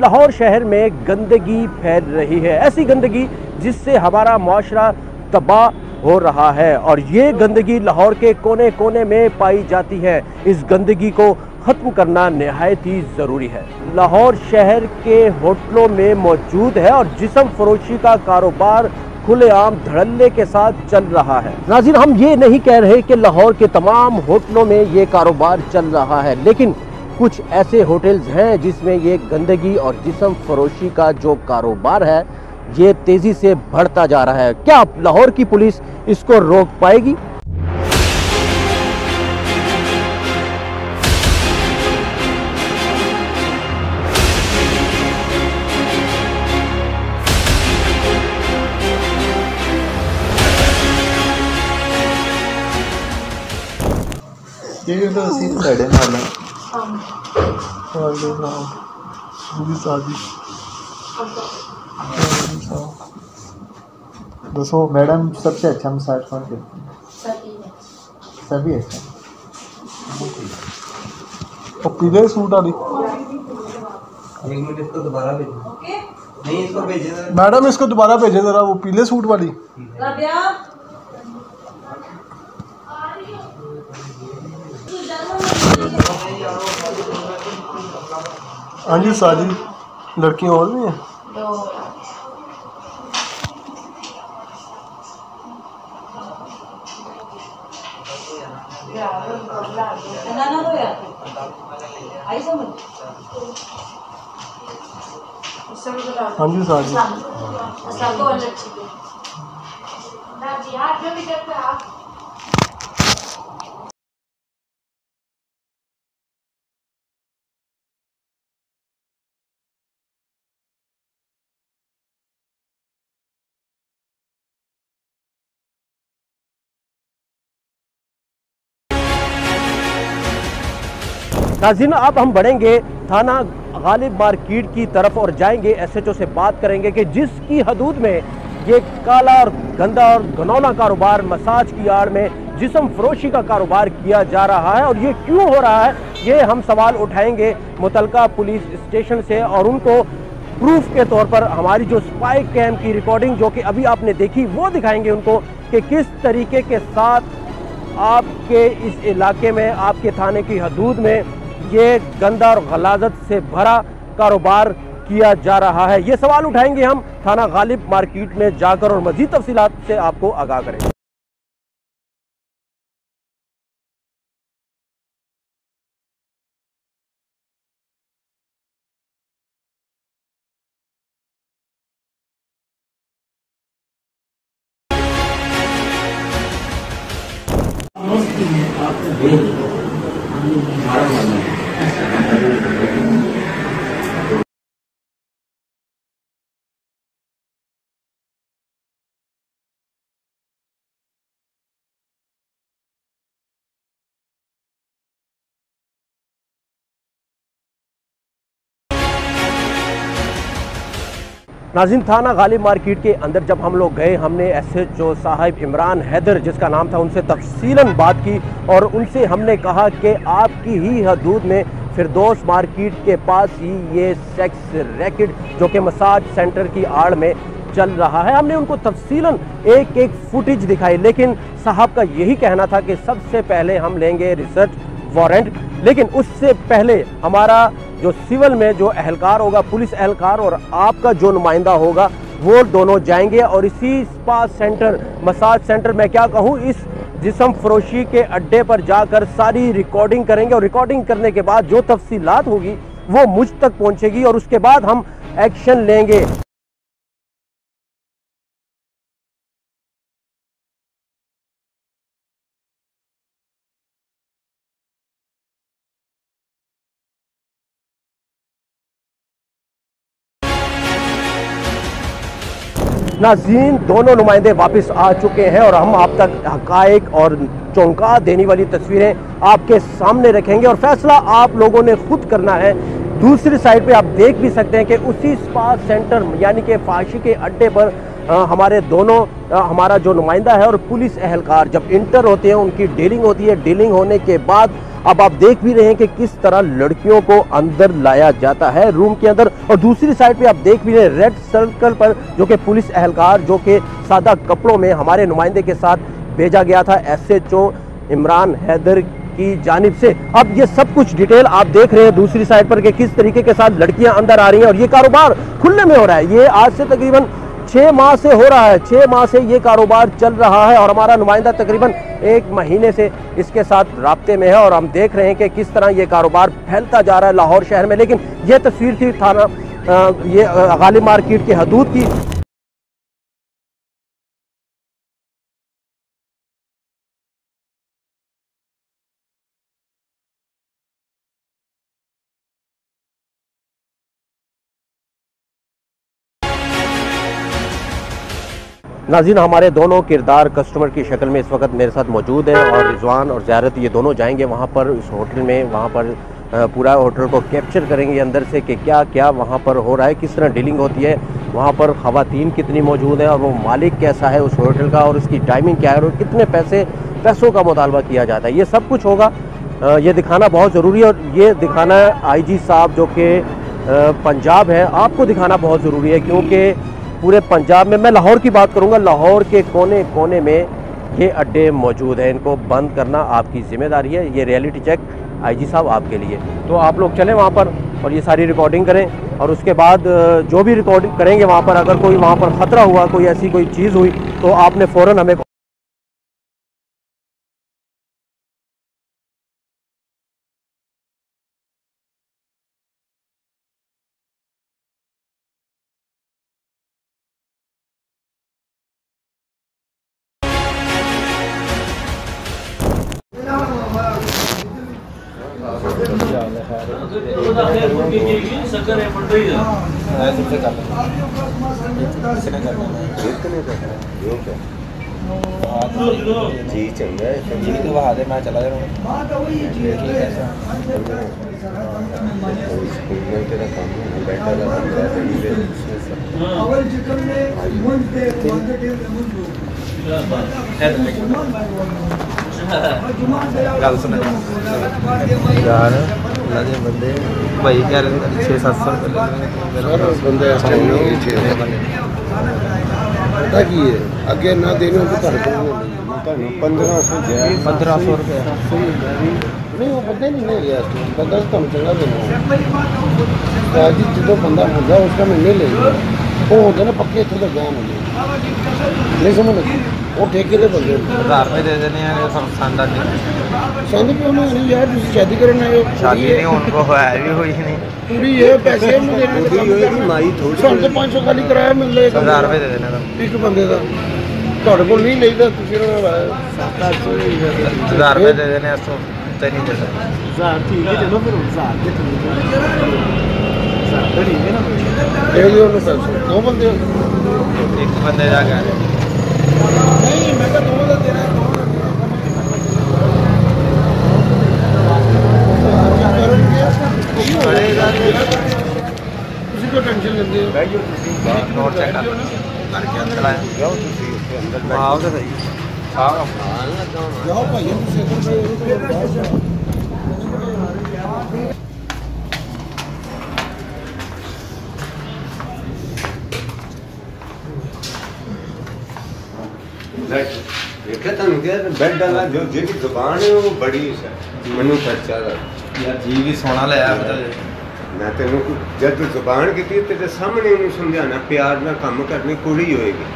नाज़रीन, लाहौर शहर में गंदगी फैल रही है, ऐसी गंदगी जिससे हमारा मुआशरा तबाह हो रहा है और ये गंदगी लाहौर के कोने कोने में पाई जाती है। इस गंदगी को ख़त्म करना नहायत ही ज़रूरी है। लाहौर शहर के होटलों में मौजूद है और जिस्म फरोशी का कारोबार खुलेआम धड़ल्ले के साथ चल रहा है। नाज़रीन, हम ये नहीं कह रहे कि लाहौर के तमाम होटलों में ये कारोबार चल रहा है, लेकिन कुछ ऐसे होटल्स हैं जिसमें ये गंदगी और जिस्म फरोशी का जो कारोबार है ये तेज़ी से बढ़ता जा रहा है। क्या लाहौर की पुलिस इसको रोक पाएगी? ये तो सीट साइड है ना दोस्तों, मैडम सबसे अच्छा मसाज कौन करती है? सभी अच्छा। और पीले सूट वाली मैडम, इसको दोबारा भेजें जरा, वो पीले सूट वाली। हाँ जी साजी, लड़कियाँ और भी हैं? हाँ जी साजी। नाज़रीन, अब हम बढ़ेंगे थाना गालिब मार्केट की तरफ और जाएंगे SHO से बात करेंगे कि जिसकी हदूद में ये काला और गंदा और घनौना कारोबार, मसाज की आड़ में जिस्म फरोशी का कारोबार किया जा रहा है और ये क्यों हो रहा है, ये हम सवाल उठाएंगे मुतलका पुलिस स्टेशन से और उनको प्रूफ के तौर पर हमारी जो स्पाई कैम की रिकॉर्डिंग जो कि अभी आपने देखी वो दिखाएंगे उनको कि किस तरीके के साथ आपके इस इलाके में, आपके थाने की हदूद में ये गंदा और गलाजत से भरा कारोबार किया जा रहा है। ये सवाल उठाएंगे हम थाना गालिब मार्केट में जाकर और मजीद तफसीलात से आपको आगाह करेंगे। नाज़रीन, थाना गालिब मार्केट के अंदर जब हम लोग गए, हमने SHO साहिब इमरान हैदर जिसका नाम था उनसे तफसीलन बात की और उनसे हमने कहा कि आपकी ही हदूद में फिरदौस मार्केट के पास ही ये सेक्स रैकेट जो कि मसाज सेंटर की आड़ में चल रहा है। हमने उनको तफसीलन एक एक फुटेज दिखाई, लेकिन साहब का यही कहना था कि सबसे पहले हम लेंगे रिसर्च वारंट, लेकिन उससे पहले हमारा जो सिविल में जो अहलकार होगा, पुलिस अहलकार और आपका जो नुमाइंदा होगा, वो दोनों जाएंगे और इसी स्पा सेंटर, मसाज सेंटर, मैं क्या कहूँ, इस जिस्म फरोशी के अड्डे पर जाकर सारी रिकॉर्डिंग करेंगे और रिकॉर्डिंग करने के बाद जो तफसीलात होगी वो मुझ तक पहुँचेगी और उसके बाद हम एक्शन लेंगे। नाज़रीन, दोनों नुमाइंदे वापस आ चुके हैं और हम आप तक हक़ाइक़ और चौंका देने वाली तस्वीरें आपके सामने रखेंगे और फैसला आप लोगों ने खुद करना है। दूसरी साइड पे आप देख भी सकते हैं कि उसी स्पा सेंटर यानी कि फाशी के अड्डे पर हमारे दोनों हमारा जो नुमाइंदा है और पुलिस अहलकार जब इंटर होते हैं, उनकी डीलिंग होती है। डीलिंग होने के बाद अब आप देख भी रहे हैं कि किस तरह लड़कियों को अंदर लाया जाता है रूम के अंदर, और दूसरी साइड पे आप देख भी रहे हैं रेड सर्कल पर जो कि पुलिस एहलकार जो कि सादा कपड़ों में हमारे नुमाइंदे के साथ भेजा गया था एसएचओ इमरान हैदर की जानिब से। अब ये सब कुछ डिटेल आप देख रहे हैं दूसरी साइड पर कि किस तरीके के साथ लड़कियां अंदर आ रही हैं, और ये कारोबार खुले में हो रहा है। ये आज से तकरीबन 6 माह से हो रहा है, 6 माह से ये कारोबार चल रहा है, और हमारा नुमाइंदा तकरीबन 1 महीने से इसके साथ राब्ते में है, और हम देख रहे हैं कि किस तरह ये कारोबार फैलता जा रहा है लाहौर शहर में। लेकिन ये तस्वीर थी थाना ये गालिब मार्केट की हदूद की। नाज़रीन, हमारे दोनों किरदार कस्टमर की शक्ल में इस वक्त मेरे साथ मौजूद हैं, और रिजवान और ज़ियारत ये दोनों जाएंगे वहाँ पर उस होटल में, वहाँ पर पूरा होटल को कैप्चर करेंगे अंदर से कि क्या क्या वहाँ पर हो रहा है, किस तरह डीलिंग होती है, वहाँ पर ख़वातीन कितनी मौजूद हैं, और वो मालिक कैसा है उस होटल का, और उसकी टाइमिंग क्या है, और कितने पैसों का मुतालबा किया जाता है। ये सब कुछ होगा, ये दिखाना बहुत ज़रूरी है, और ये दिखाना IG साहब जो कि पंजाब है, आपको दिखाना बहुत ज़रूरी है, क्योंकि पूरे पंजाब में, मैं लाहौर की बात करूंगा, लाहौर के कोने कोने में ये अड्डे मौजूद हैं। इनको बंद करना आपकी जिम्मेदारी है। ये रियलिटी चेक IG साहब आपके लिए। तो आप लोग चलें वहाँ पर और ये सारी रिकॉर्डिंग करें, और उसके बाद जो भी रिकॉर्डिंग करेंगे वहाँ पर, अगर कोई वहाँ पर ख़तरा हुआ, कोई ऐसी कोई चीज़ हुई, तो आपने फ़ौरन हमें जी चंगा है जी तो वहाँ दे मैं चला जा रहा हूँ तेरा काम है बैठा गल सुन यार बंदे भाई कह रहे 600-700 बंदे पता की है अगे ना देने तो 1500 रुपये नहीं वो बंदे नहीं गया बंदा तो चंगा देना जी जो बंदा होता उसका महीने ले वो होते ना पक्के इतने तक गए मुझे नहीं समझ लगी वो ठेके के बंदे 1000 रुपये दे देने हैं शादी क्यों नहीं यार शादी करना है शादी नहीं उनको है भी हुई नहीं पूरी ये पैसे माई थोड़ी 500 खाली किराया मिल रहा है 1000 रुपये दे देने एक बंदे का ਤੁਹਾਡੇ ਕੋਲ ਨਹੀਂ ਲਈਦਾ ਤੁਸੀਂ ਉਹਨਾਂ 1000 ਰੁਪਏ ਦੇ ਦੇਣੇ ਅਸੋਂ ਤੇ ਨਹੀਂ ਦੇ ਸਕਦੇ 1000 ਠੀਕ ਹੈ ਚਲੋ ਫਿਰ 1000 ਦੇ ਠੀਕ ਹੈ 1000 ਤਾਂ ਠੀਕ ਹੈ ਨਾ ਇਹ ਜੋ ਉਹਨੂੰ ਪੈਸੇ ਦੋ ਬੰਦੇ ਇੱਕ ਬੰਦੇ ਦਾ ਗਿਆ ਨਹੀਂ ਮੈਂ ਤਾਂ ਦੋ ਦਾ ਦੇਣਾ ਤੁਸੀਂ ਕੋਈ ਟੈਨਸ਼ਨ ਲੈਂਦੇ ਹੋ ਬੈਠ ਜਾਓ ਤੁਸੀਂ ਨੋਟ ਚੈੱਕ ਕਰ ਕਰਕੇ ਅੰਦਰ ਆਏ ਜਾਓ ਤੁਸੀਂ ਆਓ ਤਾਂ ਸਹੀ ਆਓ ਜਾਓ ਭਾਈ ਤੁਸੀਂ देखा था बेड डाला जो जी दुकान है वो बड़ी मनु खर्चा यार जी भी सोना लिया मैं तेन जब जुबान की तेरे सामने उन्हें समझाना प्यार ना काम करनी कुड़ी होएगी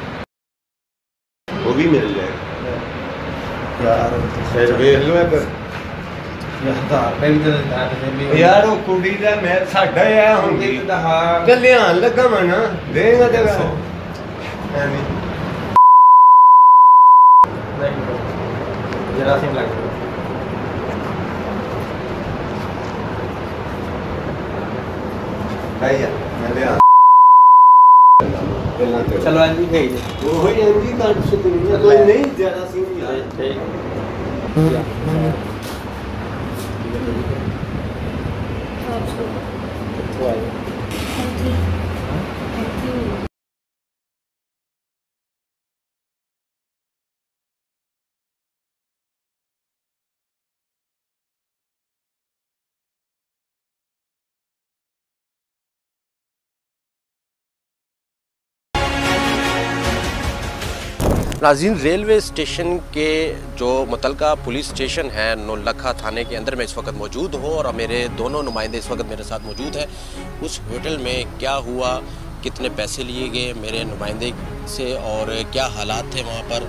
वो भी मिल जाएगा यार फिर वेख लो यार वो कुड़ी का मैं साडा है होंगी ध्यान लगा मैं देगा तेरा जरासीम लग चलो एनजी भेज दे वो एनजी कार्ड से कोई नहीं जरासीम ठीक नाज़रीन, रेलवे स्टेशन के जो मुतलका पुलिस स्टेशन है नौलखा थाने के अंदर मैं इस वक्त मौजूद हूँ और मेरे दोनों नुमाइंदे इस वक्त मेरे साथ मौजूद हैं। उस होटल में क्या हुआ, कितने पैसे लिए गए मेरे नुमाइंदे से और क्या हालात थे वहाँ पर,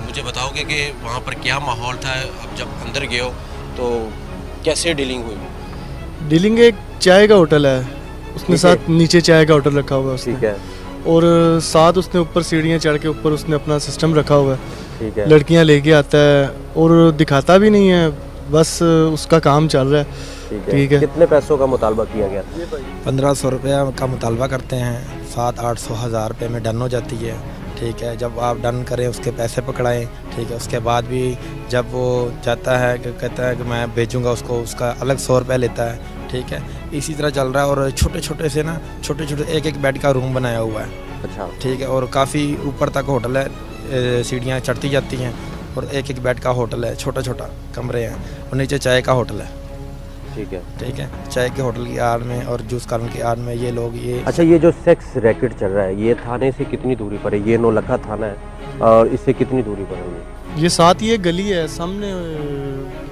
मुझे बताओगे कि वहाँ पर क्या माहौल था। अब जब अंदर गए हो तो कैसे डीलिंग हुई? डीलिंग एक चाय का होटल है, उसने साथ नीचे चाय का होटल रखा हुआ है उसने। ठीक है। और साथ उसने ऊपर सीढ़ियाँ चढ़ के ऊपर उसने अपना सिस्टम रखा हुआ है। ठीक है। लड़कियाँ लेके आता है और दिखाता भी नहीं है, बस उसका काम चल रहा है। ठीक है। कितने पैसों का मुतालबा किया गया? 1500 रुपया का मुतालबा करते हैं, 700-800 रुपये में डन हो जाती है। ठीक है, जब आप डन करें उसके पैसे पकड़ाएं। ठीक है, उसके बाद भी जब वो जाता है कि कहता है कि मैं भेजूंगा उसको, उसका अलग 100 रुपये लेता है। ठीक है, इसी तरह चल रहा है। और छोटे छोटे से ना छोटे एक बेड का रूम बनाया हुआ है। अच्छा। ठीक है, और काफ़ी ऊपर तक होटल है, सीढ़ियाँ चढ़ती जाती हैं और एक बेड का होटल है, छोटा कमरे हैं और नीचे चाय का होटल है। ठीक है। चाय के होटल की आड़ में और जूस कार्नर की आड़ में ये लोग ये। अच्छा, ये जो सेक्स रैकेट चल रहा है ये थाने से कितनी दूरी पर है? ये नौलखा थाना है और इससे कितनी दूरी पर है? ये साथ ही एक गली है सामने,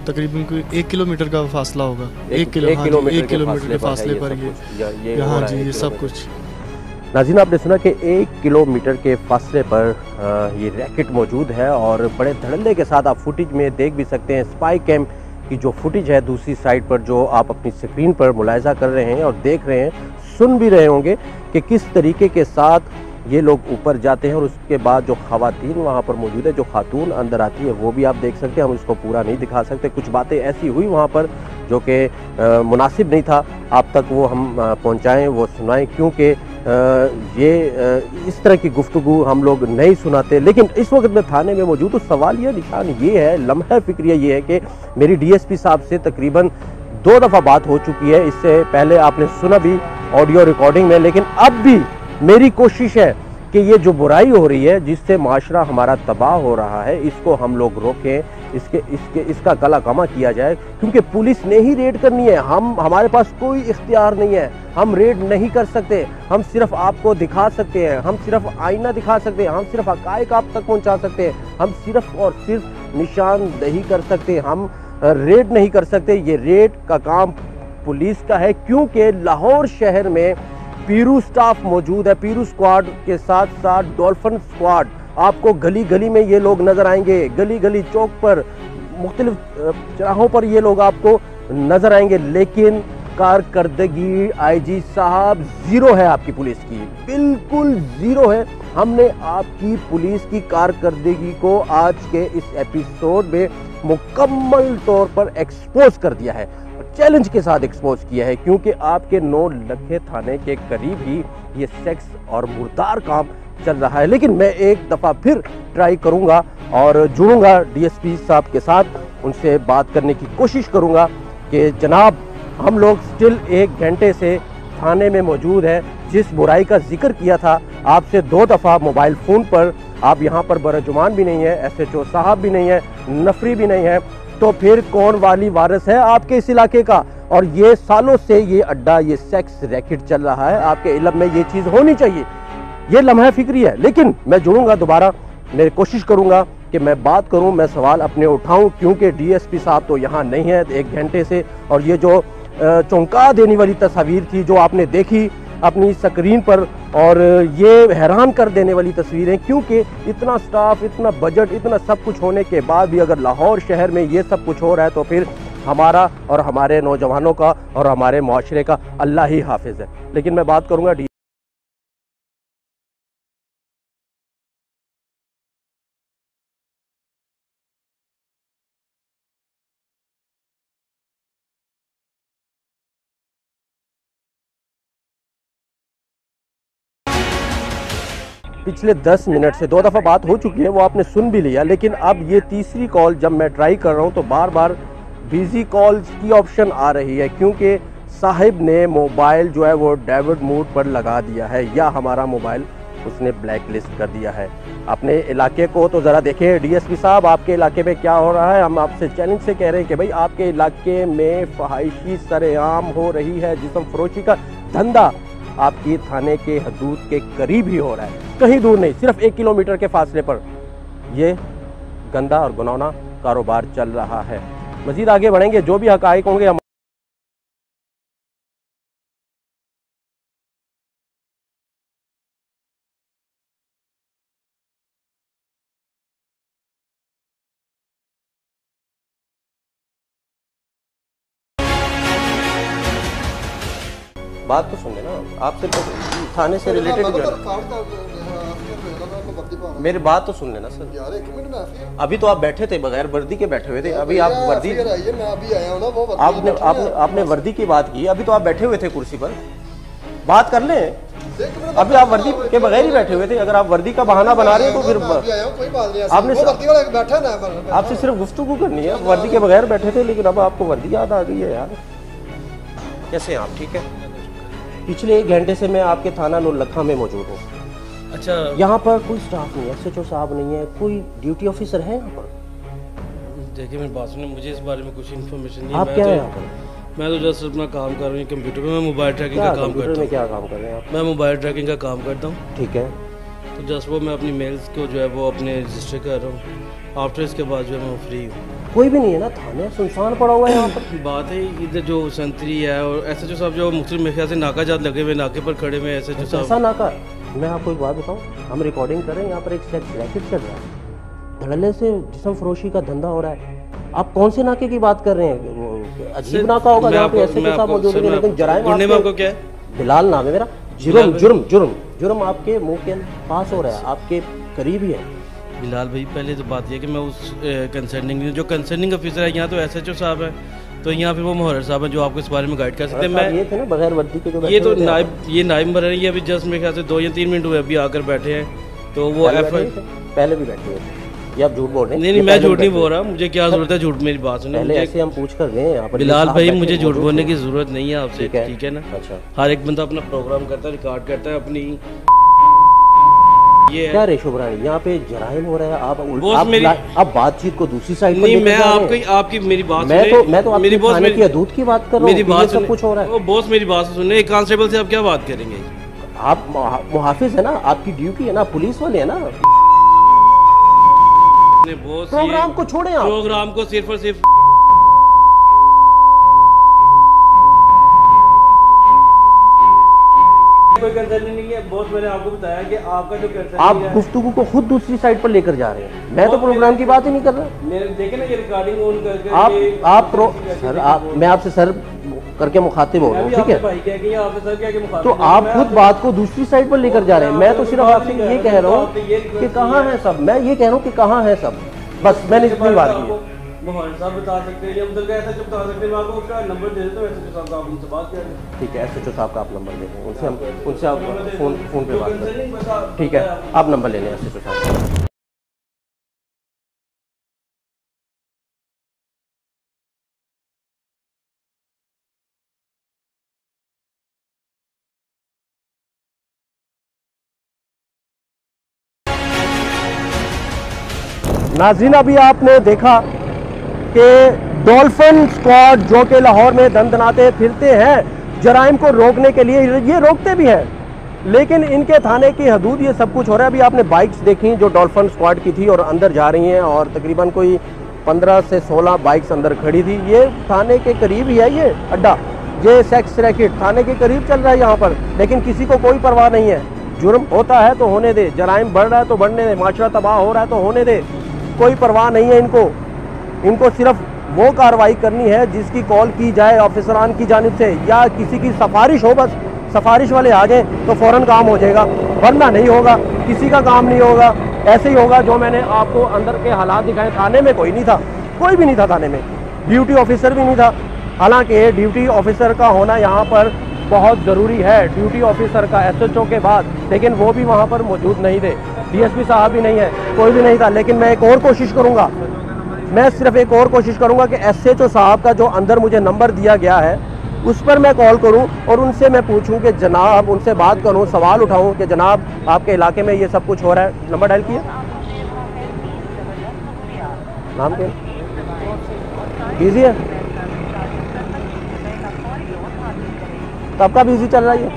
तकरीबन कोई 1 किलोमीटर का फासला होगा। 1 किलोमीटर के फासले पर ये यहाँ जी ये सब कुछ। नाज़रीन, आपने सुना कि 1 किलोमीटर के फासले पर ये रैकेट मौजूद है और बड़े धड़ल्ले के साथ आप फुटेज में देख भी सकते हैं। स्पाई कैम की जो फुटेज है दूसरी साइड पर जो आप अपनी स्क्रीन पर मुलाहिजा कर रहे हैं और देख रहे हैं, सुन भी रहे होंगे कि किस तरीके के साथ ये लोग ऊपर जाते हैं और उसके बाद जो ख़वातीन वहाँ पर मौजूद है, जो खातून अंदर आती है वो भी आप देख सकते हैं। हम इसको पूरा नहीं दिखा सकते, कुछ बातें ऐसी हुई वहाँ पर जो कि मुनासिब नहीं था आप तक वो हम पहुँचाएँ, वो सुनाएं, क्योंकि इस तरह की गुफ्तगू हम लोग नहीं सुनाते। लेकिन इस वक्त मैं थाने में मौजूद हूँ। सवाल यह निशान ये है, लम्हा फिक्रिया ये है कि मेरी DSP साहब से तकरीबन 2 दफ़ा बात हो चुकी है। इससे पहले आपने सुना भी ऑडियो रिकॉर्डिंग में, लेकिन अब भी मेरी कोशिश है कि ये जो बुराई हो रही है जिससे माशरा हमारा तबाह हो रहा है, इसको हम लोग रोकें, इसका गला कमा किया जाए, क्योंकि पुलिस ने ही रेड करनी है। हमारे पास कोई इख्तियार नहीं है, हम रेड नहीं कर सकते। हम सिर्फ आपको दिखा सकते हैं, हम सिर्फ आईना दिखा सकते हैं, हम सिर्फ हकायक आप तक पहुंचा सकते हैं, हम सिर्फ और सिर्फ निशानदही कर सकते हैं, हम रेड नहीं कर सकते। ये रेड का काम पुलिस का है, क्योंकि लाहौर शहर में पीरू स्टाफ मौजूद है। पीरू स्क्वाड के साथ साथ डॉल्फिन स्क्वाड आपको गली गली में ये लोग नजर आएंगे, गली गली चौक पर मुख्तलिफ चौराहों पर ये लोग आपको नजर आएंगे। लेकिन कारकर्दगी IG साहब ज़ीरो है, आपकी पुलिस की बिल्कुल ज़ीरो है। हमने आपकी पुलिस की कारकर्दगी को आज के इस एपिसोड में मुकम्मल तौर पर एक्सपोज कर दिया है, चैलेंज के साथ एक्सपोज किया है, क्योंकि आपके नौलखे थाने के करीब ही ये सेक्स और मुर्दार काम चल रहा है। लेकिन मैं एक दफ़ा फिर ट्राई करूंगा और जुड़ूंगा DSP साहब के साथ, उनसे बात करने की कोशिश करूंगा कि जनाब हम लोग स्टिल 1 घंटे से थाने में मौजूद है। जिस बुराई का जिक्र किया था आपसे 2 दफ़ा मोबाइल फ़ोन पर, आप यहाँ पर बरजुमान भी नहीं है, SHO साहब भी नहीं है, नफरी भी नहीं है, तो फिर कौन वाली वारिस है आपके इस इलाके का? और ये सालों से ये अड्डा, ये सेक्स रैकेट चल रहा है, आपके इल्म में ये चीज़ होनी चाहिए। ये लम्हा फिक्री है। लेकिन मैं जुड़ूंगा दोबारा, मैं कोशिश करूंगा कि मैं बात करूं, मैं सवाल अपने उठाऊं, क्योंकि DSP साहब तो यहाँ नहीं है 1 घंटे से। और ये जो चौंका देने वाली तस्वीर थी जो आपने देखी अपनी स्क्रीन पर, और ये हैरान कर देने वाली तस्वीरें, क्योंकि इतना स्टाफ, इतना बजट, इतना सब कुछ होने के बाद भी अगर लाहौर शहर में ये सब कुछ हो रहा है तो फिर हमारा और हमारे नौजवानों का और हमारे माशरे का अल्लाह ही हाफिज है। लेकिन मैं बात करूँगा पिछले 10 मिनट से 2 दफ़ा बात हो चुकी है, वो आपने सुन भी लिया। लेकिन अब ये तीसरी कॉल जब मैं ट्राई कर रहा हूँ तो बार बार बिजी कॉल्स की ऑप्शन आ रही है, क्योंकि साहिब ने मोबाइल जो है वो डाइवर्ट मोड पर लगा दिया है, या हमारा मोबाइल उसने ब्लैक लिस्ट कर दिया है। अपने इलाके को तो ज़रा देखें DSP साहब, आपके इलाके में क्या हो रहा है। हम आपसे चैलेंज से कह रहे हैं कि भाई आपके इलाके में फहाइशी सरेआम हो रही है, जिस्म फरोशी का धंधा आपकी थाने के हदूद के करीब ही हो रहा है, कहीं दूर नहीं, सिर्फ 1 किलोमीटर के फासले पर। ये गंदा और गुनौना कारोबार चल रहा है। मजीद आगे बढ़ेंगे, जो भी हकाइक होंगे हम बात तो सुन लेना, आपसे तो थाने से रिलेटेड मेरी बात तो सुन लेना सर। यार एक मिनट में अभी तो आप बैठे थे, बगैर वर्दी के बैठे हुए थे। अभी आप वर्दी, मैं अभी आया हूं ना, वो आपने वर्दी की बात की, अभी तो आप बैठे हुए थे कुर्सी पर, बात कर लें। अभी आप वर्दी के बगैर ही बैठे हुए थे। अगर आप वर्दी का बहाना बना रहे हैं तो फिर कोई बात नहीं, आपने वर्दी वाला बैठा ना, आपसे सिर्फ गुफ्तगू करनी है। वर्दी के बगैर बैठे थे, लेकिन अब आपको वर्दी याद आ गई है यार। कैसे हैं आप? ठीक है। पिछले 1 घंटे से मैं आपके थाना नौलखा में मौजूद हूँ। अच्छा, यहाँ पर कोई स्टाफ नहीं है, SHO साहब नहीं है, कोई ड्यूटी ऑफिसर है यहाँ पर? देखिए मेरी बात सुनिए, मुझे इस बारे में कुछ इन्फॉर्मेशन नहीं है। आप क्या है यहाँ पर? मैं तो जस्ट अपना काम कर रहा हूँ कंप्यूटर में। मैं मोबाइल ट्रैकिंग का काम करता हूँ। क्या काम कर रहे हैं आप? मैं मोबाइल ट्रैकिंग का काम करता हूँ। ठीक है। तो जस्ट वो मैं अपनी मेल्स को जो है वो अपने रजिस्टर कर रहा हूँ। आफ्टर इसके बाद जो है मैं फ्री हूँ। कोई भी नहीं है ना, थाने सुनसान पड़ा हुआ है यहाँ पर। बात है इधर जो संतरी है और SHO साहब जो मुख्तलिफ मेरे ख्याल से नाका जात लगे हुए, नाके पर खड़े हुए SHO ऐसा साहब। नाका, मैं आपको एक बात बताऊँ, हम रिकॉर्डिंग कर रहे हैं, यहाँ पर एक सेक्स रैकेट चल रहा है, धड़ल्ले से जिस्म फरोशी का धंधा हो रहा है। आप कौन से नाके की बात कर रहे हैं? अजीब नाका होगा जहाँ पे SHO साहब मौजूद है, लेकिन जराइम आपको क्या है? बिलाल नाम है मेरा। जुर्म आपके मुंह के पास हो रहा है, आपके करीब ही है। बिलाल भाई, पहले तो बात यह कि मैं उस कंसर्निंग जो कंसर्निंग ऑफिसर है यहाँ, तो SHO साहब है, तो यहाँ फिर वो मोहर साहब हैं जो आपको इस बारे में गाइड कर सकते हैं। मैं ये थे ना बगैर वर्दी के जो ये तो नाइब मर रही है, अभी जस्ट मेरे ख्याल से 2 या 3 मिनट हुए अभी आकर बैठे हैं। तो वो पहले भी बैठे हुए थे। ये आप झूठ बोल रहे हैं? नहीं, मैं झूठ नहीं बोल रहा, मुझे क्या जरूरत है झूठ, मेरी बात सुनिए। पहले ऐसे हम पूछ कर गए यहाँ पर। बिलाल भाई, मुझे झूठ बोलने की जरूरत नहीं है आपसे, ठीक है ना? अच्छा, हर एक बंदा अपना प्रोग्राम करता है, रिकॉर्ड करता है अपनी। ये क्या रेशो बनानी, यहाँ पे जराइम हो रहा है, आप मेरी आप बातचीत को दूसरी साइड नहीं, मैं आपकी मेरी बात मैं तो मेरी बॉस की हदूद की बात कर रहा हूँ। मेरी बात सब कुछ हो रहा है। बॉस मेरी बात सुनने, एक कांस्टेबल से आप क्या बात करेंगे? आप मुहाफिज है ना, आपकी ड्यूटी है ना, पुलिस वाले है ना। प्रोग्राम को छोड़े आप, प्रोग्राम को सिर्फ और सिर्फ कोई कंसर्न नहीं है बॉस। मैंने आपको बताया कि आपका जो कंसर्न आप गुफ्तगू को खुद दूसरी साइड पर लेकर जा रहे हैं। मैं तो प्रोग्राम की बात ही नहीं कर रहा। मेरे देखे ना ये रिकॉर्डिंग ऑन करके मैं आपसे सर करके मुखातिब हो रहा हूँ, ठीक है? तो आप खुद बात को दूसरी साइड पर लेकर जा रहे हैं। मैं तो सिर्फ आपसे ये कह रहा हूँ कि कहाँ है सब। मैं ये कह रहा हूँ कि कहाँ है सब, बस मैंने इतनी बात की है। मोहन साहब बता सकते हैं या उधर का ऐसा जो बता सकते हैं, मैं आपको उसका नंबर दे देता हूँ SHO साहब का, आप उनसे बात कर लें। ठीक है, SHO साहब का आप नंबर दे दें, उनसे आप फोन पे बात करें। ठीक है, आप नंबर ले लें SHO साहब का। नाज़रीन, अभी आपने देखा कि डॉल्फिन स्क्वाड जो कि लाहौर में दंदनाते फिरते हैं जराइम को रोकने के लिए, ये रोकते भी हैं, लेकिन इनके थाने की हदूद ये सब कुछ हो रहा है। अभी आपने बाइक्स देखी जो डॉल्फिन स्क्वाड की थी और अंदर जा रही हैं, और तकरीबन कोई 15 से 16 बाइक्स अंदर खड़ी थी। ये थाने के करीब ही है ये अड्डा, ये सेक्स रैकेट थाने के करीब चल रहा है यहाँ पर, लेकिन किसी को कोई परवाह नहीं है। जुर्म होता है तो होने दे, जराइम बढ़ रहा है तो बढ़ने दे, माशरा तबाह हो रहा है तो होने दे, कोई परवाह नहीं है इनको। इनको सिर्फ वो कार्रवाई करनी है जिसकी कॉल की जाए ऑफिसरान की जानिब से, या किसी की सिफारिश हो, बस सिफारिश वाले आ जाए तो फ़ौरन काम हो जाएगा, वरना नहीं होगा, किसी का काम नहीं होगा। ऐसे ही होगा जो मैंने आपको अंदर के हालात दिखाए। थाने में कोई नहीं था, कोई भी नहीं था थाने में, ड्यूटी ऑफिसर भी नहीं था। हालांकि ड्यूटी ऑफिसर का होना यहाँ पर बहुत ज़रूरी है, ड्यूटी ऑफिसर का SHO के बाद, लेकिन वो भी वहाँ पर मौजूद नहीं थे। DSP साहब भी नहीं है, कोई भी नहीं था। लेकिन मैं एक और कोशिश करूँगा, मैं सिर्फ एक और कोशिश करूँगा कि SHO साहब का जो अंदर मुझे नंबर दिया गया है उस पर मैं कॉल करूं और उनसे मैं पूछूं कि जनाब, उनसे बात करूं, सवाल उठाऊं कि जनाब आपके इलाके में ये सब कुछ हो रहा है। नंबर डायल किया, नाम क्या? बिजी है, कब का बिजी चल रहा है ये?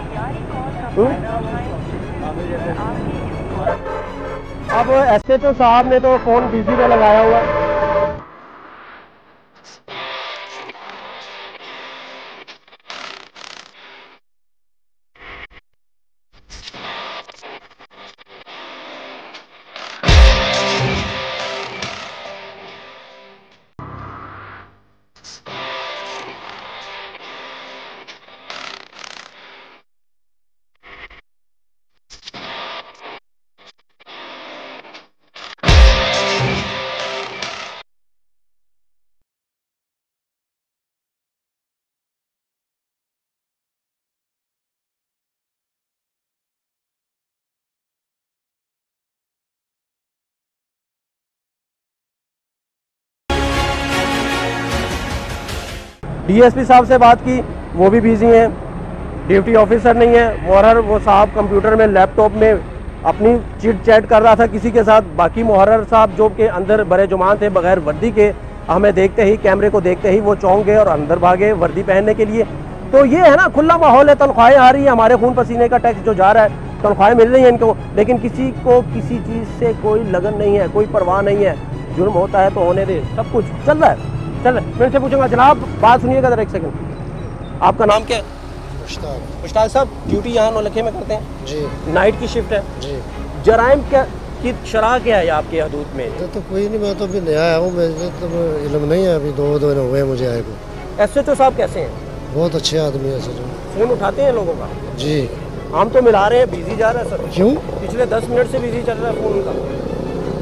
अब एसएचओ साहब ने तो फोन बिजी पे लगाया हुआ है। डीएसपी साहब से बात की, वो भी बिजी हैं, ड्यूटी ऑफिसर नहीं है। मोहर्रर वो साहब कंप्यूटर में लैपटॉप में अपनी चिट चैट कर रहा था किसी के साथ। बाकी मोहर्रर साहब जो के अंदर बड़े जुमान थे बगैर वर्दी के, हमें देखते ही, कैमरे को देखते ही वो चौंक गए और अंदर भागे वर्दी पहनने के लिए। तो ये है ना, खुला माहौल है, तनख्वाहें आ रही है, हमारे खून पसीने का टैक्स जो जा रहा है, तनख्वाहें मिल रही हैं इनको, लेकिन किसी को किसी चीज़ से कोई लगन नहीं है, कोई परवाह नहीं है। जुर्म होता है तो होने दे, सब कुछ चल रहा है। चल मैं इनसे पूछूंगा, जनाब बात सुनिएगा जरा एक सेकंड। आपका नाम क्या है? मुश्ताक साहब, ड्यूटी यहाँ नौलखे में करते हैं जी, नाइट की शिफ्ट है जी। जराइम क्या की शरह क्या है आपके हदूद में? तो कोई नहीं, मैं तो अभी नया आया हूँ, मुझे तो इल्म नहीं है, अभी 2 दिन हुए मुझे आए को। एसएचओ साहब कैसे हैं? बहुत अच्छे आदमी है सर। फोन उठाते हैं लोगों का? जी। हम तो मिला रहे हैं, बिजी जा रहा है सर। क्यों? पिछले 10 मिनट से बिजी चल रहा है फोन का।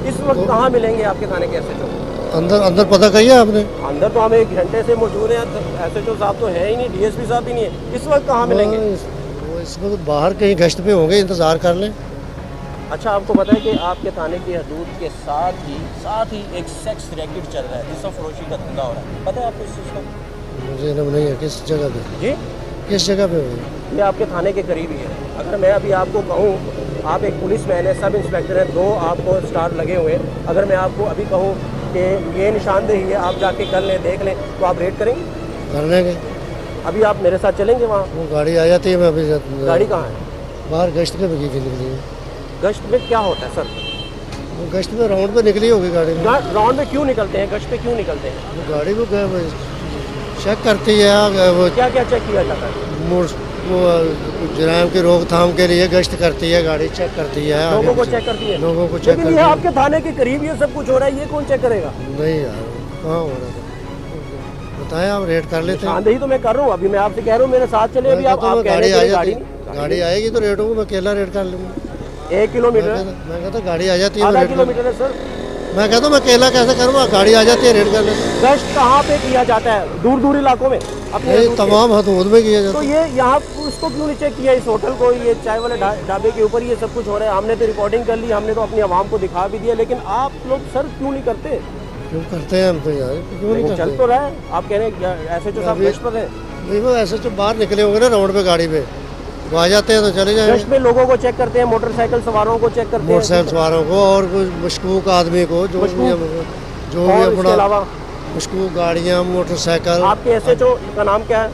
इस वक्त कहाँ मिलेंगे आपके थाने के एसएचओ? अंदर पता करिए आपने। अंदर तो हम 1 घंटे से मौजूद हैं, एसएचओ साहब तो है ही नहीं, डीएसपी साहब भी नहीं है। इस वक्त कहाँ मिलेंगे? वो इस वक्त बाहर कहीं गश्त पे होंगे, इंतजार कर लें। अच्छा, आपको पता है कि आपके थाने की हदूद के साथ ही एक सेक्स रैकेट चल रहा है, जिसम फरोशी का धंधा हो रहा है, पता है आपको इस चीज़ का? मुझे इल्म नहीं है। किस जगह पे? जी, किस जगह पे हुई? ये आपके थाने के करीब ही है। अगर मैं अभी आपको कहूँ, आप एक पुलिसमैन है, सब इंस्पेक्टर है, 2 आपको स्टार लगे हुए हैं, अगर मैं आपको अभी कहूँ कि ये निशानदेही है, आप जाके कर लें, देख लें, तो आप रेड करेंगे? कर लेंगे। अभी आप मेरे साथ चलेंगे वहाँ? वो गाड़ी आ जाती है, मैं अभी गाड़ी कहाँ है? बाहर गश्त पे बगी की निकली है। गश्त में क्या होता है सर? वो गश्त में राउंड पे निकली होगी गाड़ी में। राउंड में क्यों निकलते हैं, गश्त पे क्यों निकलते हैं? वो गाड़ी को चेक करती है, वो क्या क्या चेक किया जाता है? वो जराइम की रोकथाम के लिए गश्त करती है, गाड़ी चेक करती है, लोगों को चेक करती है। लोगों को चेक लेकिन करती ये है। आपके थाने के करीब ये सब कुछ हो रहा है, ये कौन चेक करेगा? नहीं यार, कहाँ हो रहा था? बताएं, आप रेड कर लेते हैं। निशानदेही तो मैं कर रहा हूँ, अभी मैं आपसे कह रहा हूँ मेरे साथ चले। अभी आप कह रहे हैं गाड़ी आएगी तो रेड होगी, मैं अकेला रेड कर लूँगा। 1 किलोमीटर? मैं कहता गाड़ी आ जाती है, आधा किलोमीटर है सर। मैं कहता हूँ मैं अकेला कैसे करूँगा, गाड़ी आ जाती है, रेड कर लेते। गश्त कहाँ पे किया जाता है? दूर इलाकों में अपने तमाम हदूद में किया जाता है। तो ये यहाँ उसको क्यों नहीं चेक किया, इस होटल को, ये चाय वाले ढाबे के ऊपर ये सब कुछ हो रहा है? हमने तो रिकॉर्डिंग कर ली, हमने तो अपनी आवाम को दिखा भी दिया, लेकिन आप लोग सर क्यों नहीं करते? क्यों करते हैं हम तो यार, क्यों नहीं करते? चल तो रहा है, आप कह रहे हैं एसएचओ साहब गश्त पर हैं। नहीं, वो ऐसे तो बाहर निकले होंगे ना राउंड पे गाड़ी पे, वो आ जाते हैं तो चले जाएंगे। गश्त में लोगों को चेक करते हैं, मोटरसाइकिल सवारों को चेक करते हैं, मोटरसाइकिल सवारों को और कुछ मशकूक आदमी को, जो भी अपना मशकूक गाड़ियाँ, मोटरसाइकिल। आपके एसएचओ का नाम क्या है?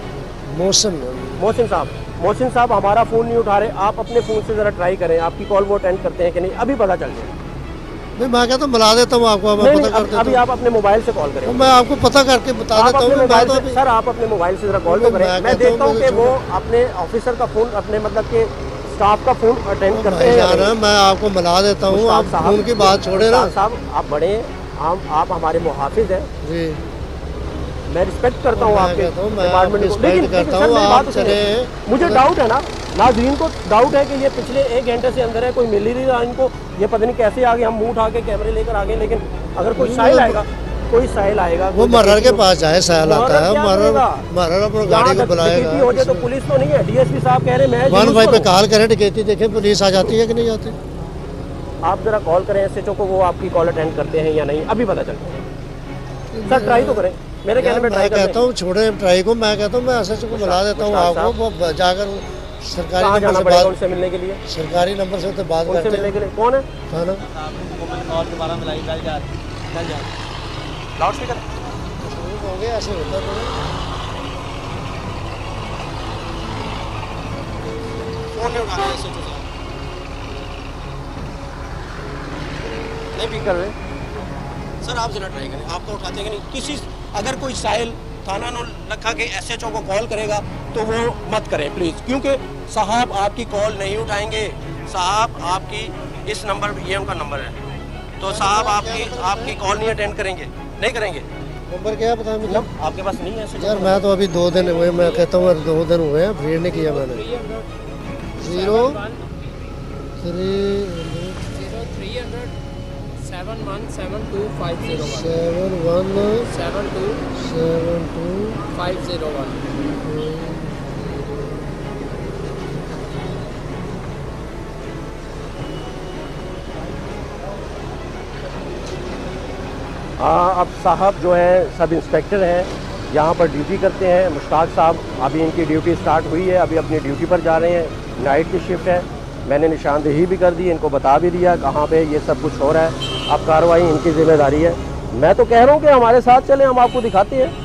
मोहसिन साहब हमारा फ़ोन नहीं उठा रहे, आप अपने फ़ोन से ज़रा ट्राई करें, आपकी कॉल वो अटेंड करते हैं कि नहीं, अभी पता चल जाए। नहीं, मैं कहता हूँ मिला देता हूँ आपको, मैं पता कर देता हूँ। अभी आप अपने मोबाइल से कॉल करें, मैं आपको पता करके बता देता हूँ। सर आप अपने मोबाइल से ज़रा कॉल तो करें, मैं देखता हूँ कि वो अपने ऑफिसर का फ़ोन, अपने मतलब के स्टाफ का फ़ोन अटेंड करते हैं। मैं आपको मिला देता हूँ, आप फ़ोन की बात छोड़े ना साहब। आप बड़े, आप हमारे मुहाफिज हैं जी, मैं रिस्पेक्ट करता हूँ आपके डिपार्टमेंट को, लेकिन आप चले। मुझे डाउट है ना, नाज़रीन को डाउट है कि ये पिछले 1 घंटे से अंदर है, कोई मिल ही नहीं रहा इनको, ये पता नहीं कैसे आ गए, हम मुंह उठा के कैमरे लेकर आ गए। लेकिन अगर कोई साहिल आएगा वो मर्रर के पास जाए, साहिल आता है, मर्रर अपनी गाड़ी को बुलाएगा। हो जाए तो पुलिस तो नहीं है, डीएसपी साहब कह रहे मैं 1 भाई पे कॉल करें, डकैती देखें, पुलिस आ जाती है कि नहीं आती। आप जरा कॉल करें एसएचओ को, वो आपकी कॉल अटेंड करते हैं या नहीं, अभी पता चलता है। सर ट्राई तो करें, मेरे कहने में ट्राई कहता हूँ, छोड़े ट्राई को, मैं कहता हूँ मैं एसएचओ को बुला देता हूँ आपको, जाकर सरकारी नंबर से बात, उनसे मिलने के लिए, सरकारी नंबर से तो बात करते हैं। मिलने के लिए कौन है? खाना लाउड स्पीकर हो गया, ऐसे होता है। फोन नहीं उठा रहे एसएचओ साहब। नहीं पिक कर रहे सर, आप जरा ट्राई करें, आपको उठाते हैं कि नहीं। किसी अगर कोई साहिल थाना लखा के SHO को कॉल करेगा तो वो मत करें प्लीज़, क्योंकि साहब आपकी कॉल नहीं उठाएंगे। साहब आपकी इस नंबर, ये उनका नंबर है, तो साहब आपकी कॉल नहीं अटेंड करेंगे, नहीं करेंगे। नंबर क्या पता मुझे? आपके पास नहीं है SHO? यार मैं तो अभी 2 दिन हुए, मैं कहता हूँ 2 दिन हुए हैं, फिर नहीं किया मैंने। 7172 अब साहब जो है सब इंस्पेक्टर हैं, यहाँ पर ड्यूटी करते हैं। मुश्ताक साहब अभी इनकी ड्यूटी स्टार्ट हुई है, अभी अपनी ड्यूटी पर जा रहे हैं, नाइट की शिफ्ट है। मैंने निशानदेही भी कर दी, इनको बता भी दिया कहाँ पे ये सब कुछ हो रहा है। अब कार्रवाई इनकी जिम्मेदारी है। मैं तो कह रहा हूँ कि हमारे साथ चलें, हम आपको दिखाते हैं।